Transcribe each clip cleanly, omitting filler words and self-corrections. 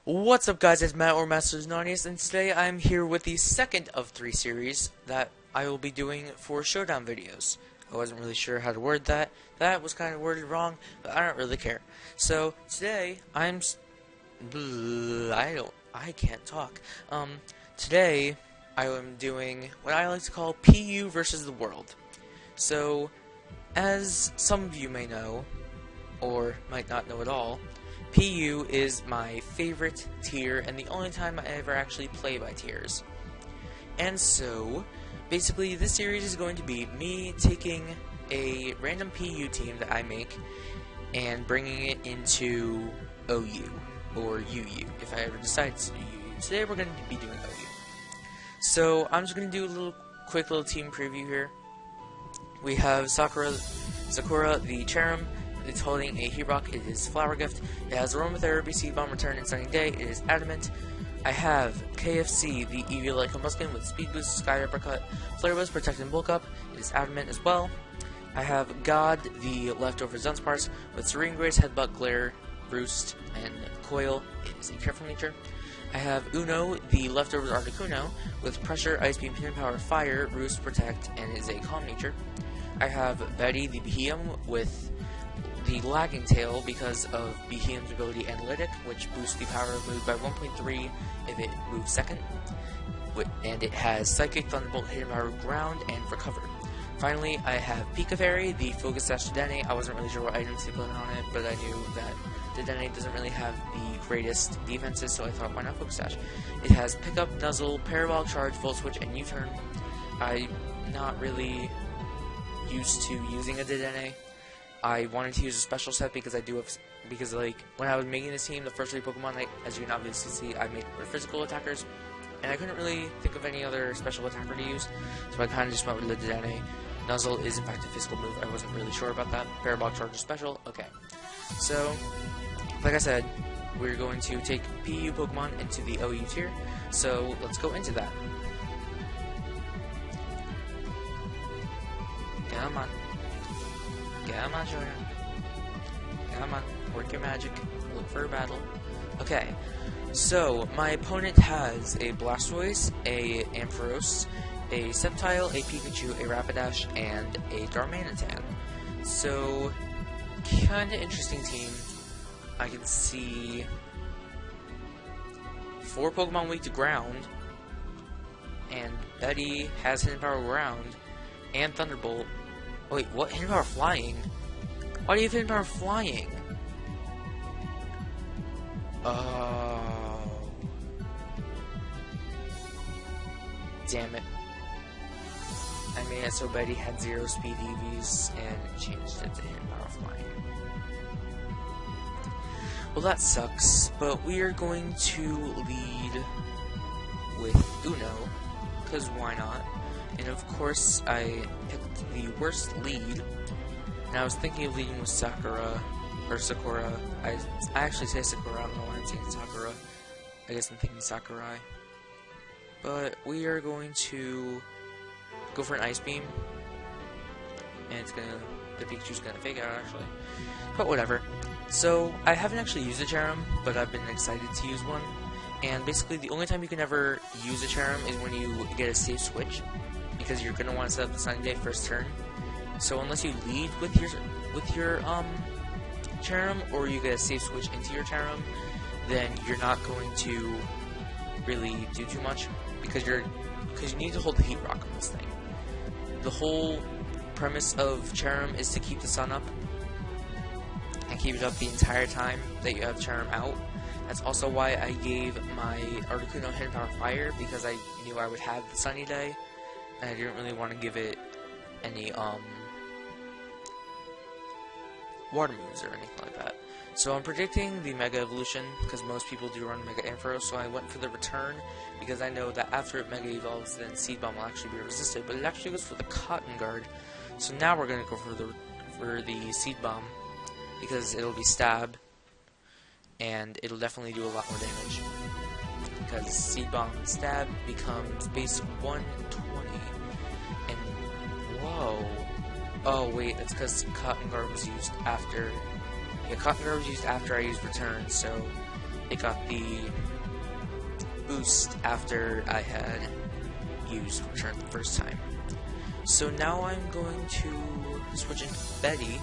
What's up, guys? It's Matt or Masters Naughtiest, and today I'm here with the second of 3 series that I will be doing for Showdown videos. I wasn't really sure how to word that. That was kind of worded wrong, but I don't really care. So today I can't talk. Today I am doing what I like to call PU versus the world. So, as some of you may know, or might not know at all, PU is my favorite tier and the only time I ever actually play by tiers. And so, basically this series is going to be me taking a random PU team that I make and bringing it into OU, or UU, if I ever decide to do UU. Today we're going to be doing OU. So, I'm just going to do a quick little team preview here. We have Sakura the Cherrim. It's holding a Heat Rock. It is Flower Gift. It has Aromatherapy, Seed Bomb, Return, and Sunny Day. It is Adamant. I have KFC, the Eevee Light Combustion with Speed Boost, Sky Uppercut, Flare Boost, Protect, and Bulk Up. It is Adamant as well. I have God, the Leftover Dunsparce with Serene Grace, Headbutt, Glare, Roost, and Coil. It is a Careful Nature. I have Uno, the Leftovers Articuno with Pressure, Ice Beam, Pin Power, Fire, Roost, Protect, and it is a Calm Nature. I have Betty, the Behemoth with the Lagging Tail because of Behemoth's ability Analytic, which boosts the power of move by 1.3 if it moves second. And it has Psychic, Thunderbolt, Hidden Power, Ground, and Recover. Finally, I have Pika Fairy, the Focus Sash Dedenne. I wasn't really sure what items to put on it, but I knew that Dedenne doesn't really have the greatest defenses, so I thought, why not Focus Sash? It has Pickup, Nuzzle, Parabolic Charge, Volt Switch, and U-Turn. I'm not really used to using a Dedenne. I wanted to use a special set because like when I was making this team, the first 3 Pokemon, as you can obviously see, I made were physical attackers, and I couldn't really think of any other special attacker to use, so I kind of just went with the Dedenne. Nuzzle is in fact a physical move. I wasn't really sure about that. Parabolic Charge is special. Okay, so like I said, we're going to take PU Pokemon into the OU tier. So let's go into that. Come on. Come on, Showdown. Come on, work your magic. Look for a battle. Okay, so my opponent has a Blastoise, a Ampharos, a Sceptile, a Pikachu, a Rapidash, and a Darmanitan. So, kinda interesting team. I can see 4 Pokemon weak to ground, and Betty has Hidden Power Ground, and Thunderbolt. Wait, what? Hidden Power Flying? Why do you have Hidden Power Flying? Oh. Damn it. I made it so Betty had 0 speed EVs and changed it to Hidden Power Flying. Well, that sucks, but we are going to lead with Uno, because why not? And of course, I picked the worst lead, and I was thinking of leading with Sakura. I actually say Sakura, I don't know why I'm saying Sakura. I guess I'm thinking Sakurai. But we are going to go for an Ice Beam, and the Pikachu's gonna fake out actually. But whatever. So, I haven't actually used a Cherrim, but I've been excited to use one. And basically, the only time you can ever use a Cherrim is when you get a safe switch, because you're gonna want to set up the Sunny Day first turn. So unless you lead with your Cherrim, or you get a safe switch into your Cherrim, then you're not going to really do too much, because you need to hold the Heat Rock on this thing. The whole premise of Cherrim is to keep the sun up and keep it up the entire time that you have Cherrim out. That's also why I gave my Articuno Hidden Power Fire, because I knew I would have the Sunny Day. And I didn't really want to give it any, water moves or anything like that. So I'm predicting the Mega Evolution, because most people do run Mega Ampharos, so I went for the Return, because I know that after it Mega Evolves, then Seed Bomb will actually be resisted, but it actually goes for the Cotton Guard. So now we're going to go for the Seed Bomb, because it'll be Stab, and it'll definitely do a lot more damage. Because Seed Bomb and Stab becomes base 120, and whoa, oh wait, that's because Cotton Guard was used after, yeah, Cotton Guard was used after I used Return, so it got the boost after I had used Return the first time. So now I'm going to switch into Betty,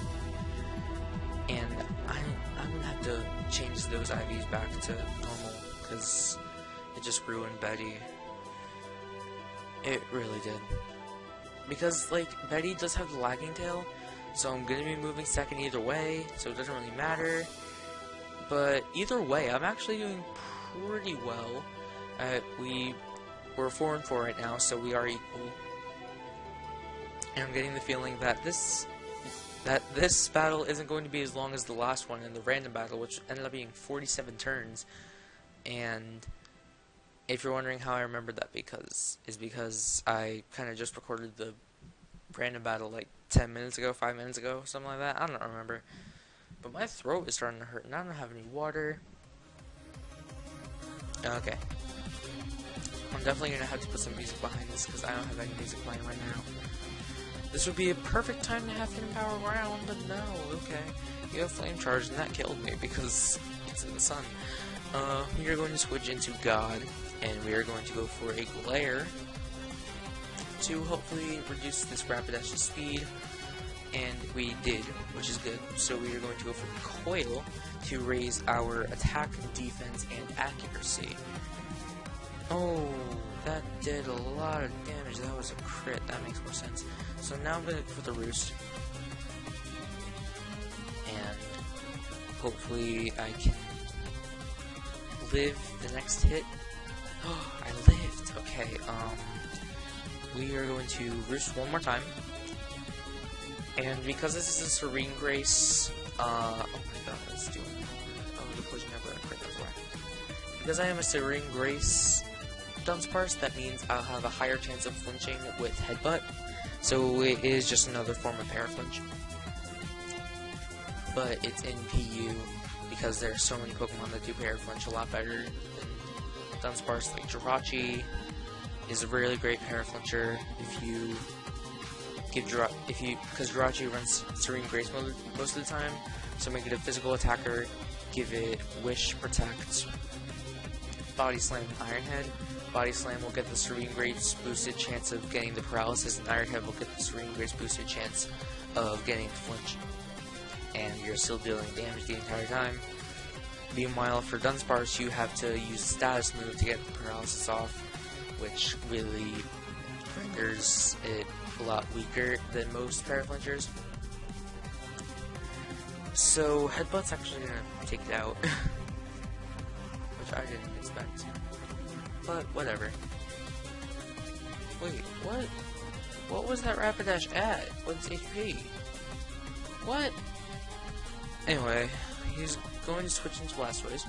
and I'm gonna have to change those IVs back to normal because it just ruined Betty. It really did. Because, like, Betty does have the lagging tail, so I'm gonna be moving second either way, so it doesn't really matter. But either way, I'm actually doing pretty well. We're 4-4 right now, so we are equal. And I'm getting the feeling that this battle isn't going to be as long as the last one in the random battle, which ended up being 47 turns. And if you're wondering how I remembered that, because I kind of just recorded the random battle like 10 minutes ago, 5 minutes ago, something like that. I don't remember. But my throat is starting to hurt, and I don't have any water. Okay. I'm definitely going to have to put some music behind this, because I don't have any music playing right now. This would be a perfect time to have Hoenn power around, but no, okay. You have flame charge, and that killed me, because it's in the sun. We are going to switch into God, and we are going to go for a glare to hopefully reduce this Rapidash's speed, and we did, which is good. So we are going to go for Coil to raise our attack, defense, and accuracy. Oh, that did a lot of damage. That was a crit. That makes more sense. So now I'm going to go for the Roost, and hopefully I can live the next hit. Oh, I lived. Okay, we are going to Roost one more time. And because this is a Serene Grace, oh my god, let's do it. Oh, the poison never crit, that's why. Because I am a Serene Grace Dunsparce, that means I'll have a higher chance of flinching with Headbutt. So it is just another form of Air Flinch. But it's in PU, because there are so many Pokemon that do Air Flinch a lot better than Dunsparce. Like Jirachi is a really great Air Flincher if you give because Jirachi runs Serene Grace most of the time, so make it a physical attacker, give it Wish, Protect, Body Slam, and Iron Head. Body Slam will get the Serene Grace boosted chance of getting the paralysis, and Iron Head will get the Serene Grace boosted chance of getting the flinch. And you're still dealing damage the entire time. Meanwhile, for Dunsparce, you have to use Status Move to get the paralysis off, which really renders it a lot weaker than most Paraflinchers. So, Headbutt's actually gonna take it out, which I didn't expect. But, whatever. Wait, what? What was that Rapidash at? What's HP? What? Anyway, he's going to switch into Blastoise,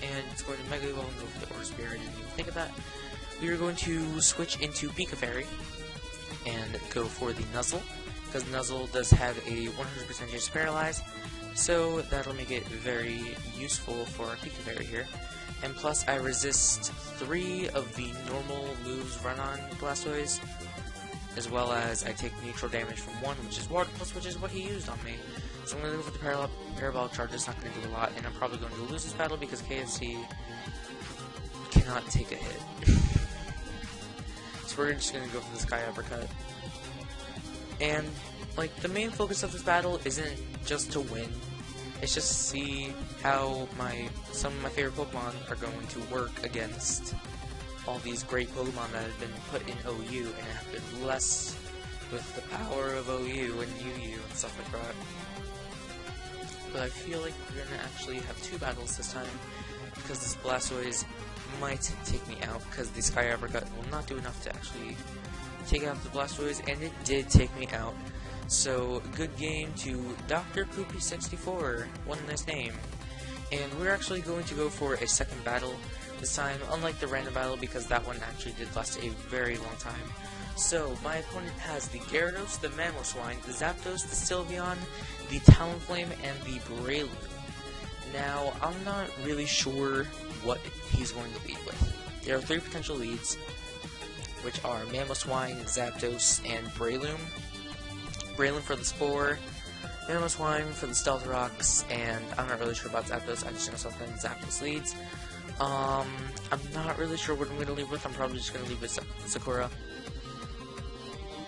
and it's going to Mega Evolve and go for the Aura Spear. I didn't even think of that. We are going to switch into Pika Fairy, and go for the Nuzzle, because Nuzzle does have a 100% chance to paralyze, so that'll make it very useful for Pika Fairy here. And plus, I resist 3 of the normal moves run on Blastoise, as well as I take neutral damage from 1, which is Water Pulse, which is what he used on me. So I'm going to go for the Parabolic Charge. It's not going to do a lot, and I'm probably going to lose this battle because KFC cannot take a hit. So we're just going to go for the Sky Uppercut. And, like, the main focus of this battle isn't just to win. It's just to see how some of my favorite Pokemon are going to work against all these great Pokemon that have been put in OU and have been blessed with the power of OU and UU and stuff like that. But I feel like we're going to actually have 2 battles this time, because this Blastoise might take me out, because the Sky Uppercut will not do enough to actually take out the Blastoise, and it did take me out. So, good game to Dr. Poopy64, one nice name. And we're actually going to go for a second battle this time, unlike the random battle, because that one actually did last a very long time. So, my opponent has the Gyarados, the Mamoswine, the Zapdos, the Sylveon, the Talonflame, and the Breloom. Now, I'm not really sure what he's going to lead with. There are 3 potential leads, which are Mamoswine, Zapdos, and Breloom. Breloom for the Spore, Animal Swine for the Stealth Rocks, and I'm not really sure about Zapdos. I just know something Zapdos leads. I'm not really sure what I'm going to leave with. I'm probably just going to leave with Sakura.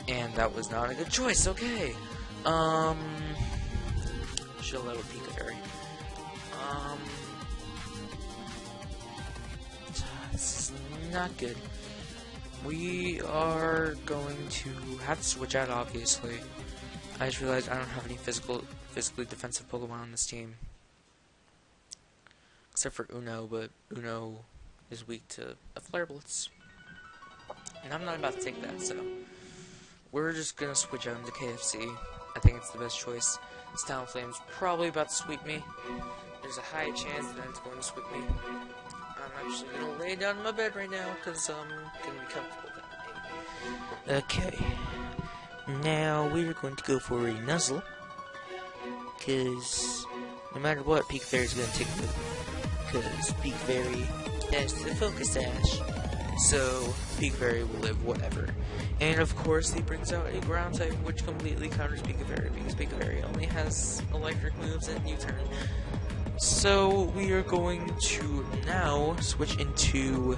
And that was not a good choice. Okay. Should have led with Pika Fairy. This is not good. We are going to have to switch out, obviously. I just realized I don't have any physically defensive Pokemon on this team. Except for Uno, but Uno is weak to a Flare Blitz. And I'm not about to take that, so we're just gonna switch out into KFC. I think it's the best choice. This Talonflame's probably about to sweep me. There's a high chance that it's going to sweep me. I'm actually gonna lay down in my bed right now, because I'm gonna be comfortable that way. Okay. Now we're going to go for a Nuzzle, because no matter what, Pika Fairy's going to take it, because Pika Fairy has the Focus Sash, so Pika Fairy will live whatever. And of course, he brings out a Ground type, which completely counters Pika Fairy, because Pika Fairy only has electric moves and U-turn. So we are going to now switch into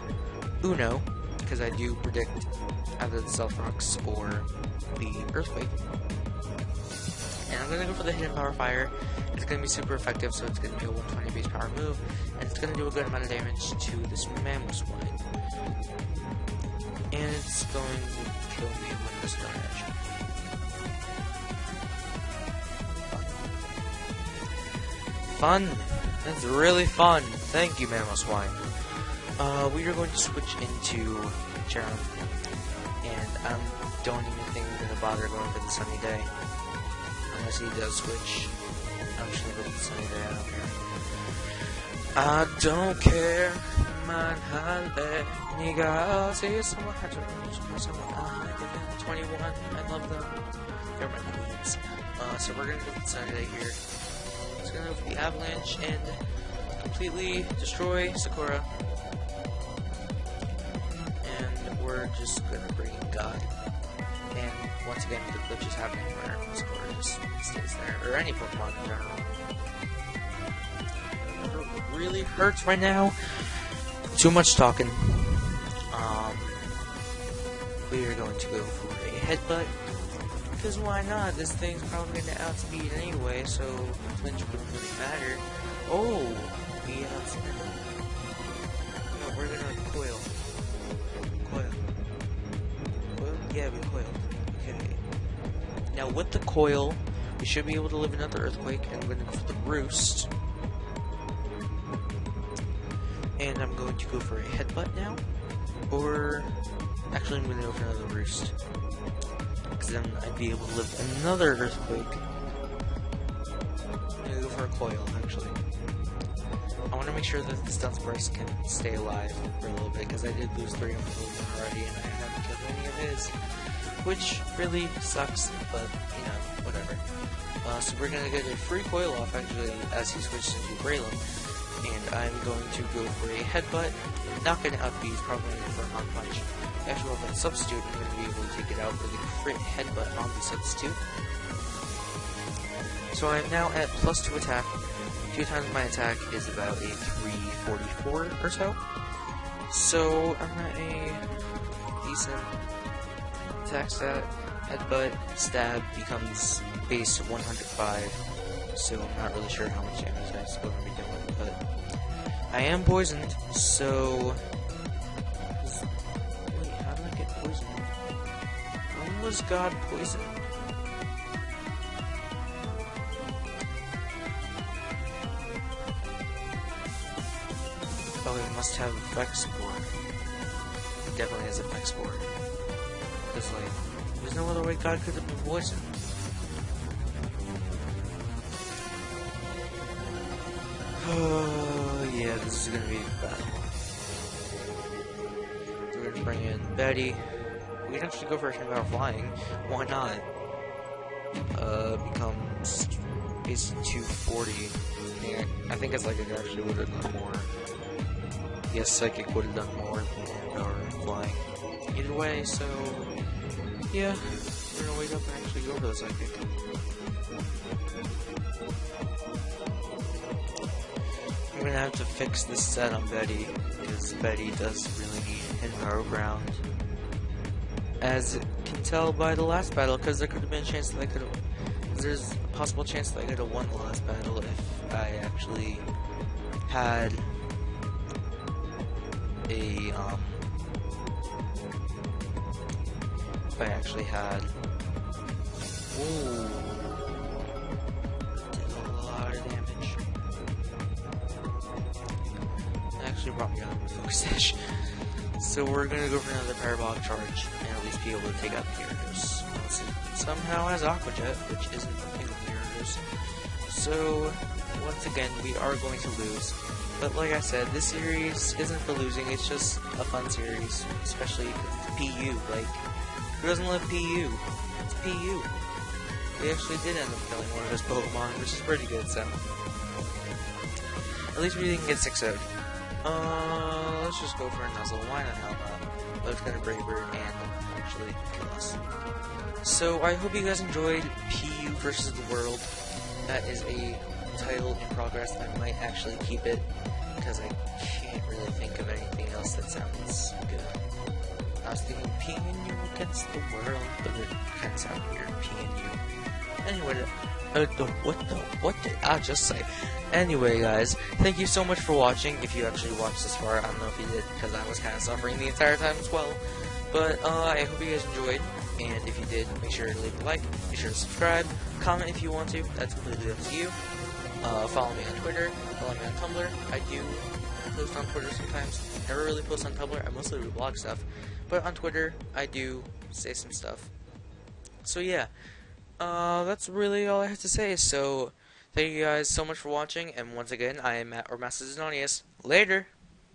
Uno, because I do predict either the Stealth Rocks or the Earthquake. And I'm gonna go for the Hidden Power Fire. It's gonna be super effective, so it's gonna be a 120 base power move, and it's gonna do a good amount of damage to this Mammal Swine. And it's going to kill me with this direction. Fun! That's really fun! Thank you, Mammal Swine. We are going to switch into Charon. And I don't even think we're going to bother going for the Sunny Day. Unless he does switch. I'm just going to go with the Sunny Day, I don't care. Man, nigga, someone had to 21. I love them. They're my queens. So we're going to go with the Sunny Day here. It's going to go for the Avalanche and completely destroy Sakura. We're just gonna bring in God. And once again, the glitch is happening where Sakura just stays there, or any Pokemon in general. It really hurts right now. Too much talking. We are going to go for a Headbutt. Because why not? This thing's probably going to outspeed anyway, so flinch wouldn't really matter. Oh! We outspeed. No, we're gonna coil. Yeah, we coiled. Okay. Now with the coil, we should be able to live another Earthquake, and we're going to go for the Roost. And I'm going to go for a Headbutt now. Or, actually I'm going to go for another Roost. Because then I'd be able to live another Earthquake. I'm going to go for a Coil, actually. I want to make sure that this Dunsparce can stay alive for a little bit, because I did lose 3 of them already, and I haven't killed any of his. Which really sucks, but, you know, whatever. So we're going to get a free Coil off, actually, as he switches into Braylon. And I'm going to go for a Headbutt. Not going to outbeat, probably going to go for a Hard Punch. Actually, with a Substitute, I'm going to be able to take it out with a crit Headbutt on the Substitute. So I'm now at +2 attack. 2 times my attack is about a 344 or so. So I'm at a decent attack stat. Headbutt, stab becomes base 105. So I'm not really sure how much damage that's going to be doing, but I am poisoned, so wait, how did I get poisoned? When was God poisoned? Oh, it must have Vexpore. It definitely has a Vexpore. Because, like, there's no other way God could have been poisoned. Oh, yeah, this is gonna be a battle. We're gonna bring in Betty. We can actually go for a Showdown Flying. Why not? Becomes basically 240. Yeah, I think it's like it actually would have done more. Yes, Psychic would have done more than our Flying. Either way, so yeah, we're gonna wake up and actually go for the Psychic. I'm gonna have to fix this set on Betty, because Betty does really need hit her ground. As you can tell by the last battle, because there could have been a chance that I could have. There's a possible chance that I could have won the last battle if I actually had a Ooh, did a lot of damage. It actually brought me down to focus dash. So we're gonna go for another parabolic charge and at least be able to take out the Gyarados. Unless it somehow has Aqua Jet, which isn't a thing with Gyarados. So once again, we are going to lose. But like I said, this series isn't for losing, it's just a fun series. Especially because it's PU. Like, who doesn't love PU? It's PU. We actually did end up killing one of his Pokemon, which is pretty good, so. At least we didn't get 6-0'd. Let's just go for a Nuzzle. Why not help out? But it's gonna Brave Bird and actually kill us. So I hope you guys enjoyed PU versus the World. That is a title in progress. I might actually keep it because I can't really think of anything else that sounds good. I was thinking PNU against the world, but it kind of sounded weird. PNU. Anyway, what did I just say? Anyway, guys, thank you so much for watching. If you actually watched this far, I don't know if you did, because I was kind of suffering the entire time as well. But I hope you guys enjoyed, and if you did, make sure to leave a like, be sure to subscribe, comment if you want to. That's completely up to you. Follow me on Twitter, follow me on Tumblr. I do post on Twitter sometimes. Never really post on Tumblr. I mostly reblog stuff, but on Twitter, I do say some stuff. So yeah. That's really all I have to say, so thank you guys so much for watching, and once again, I am Matt or Master Zenonius. Later!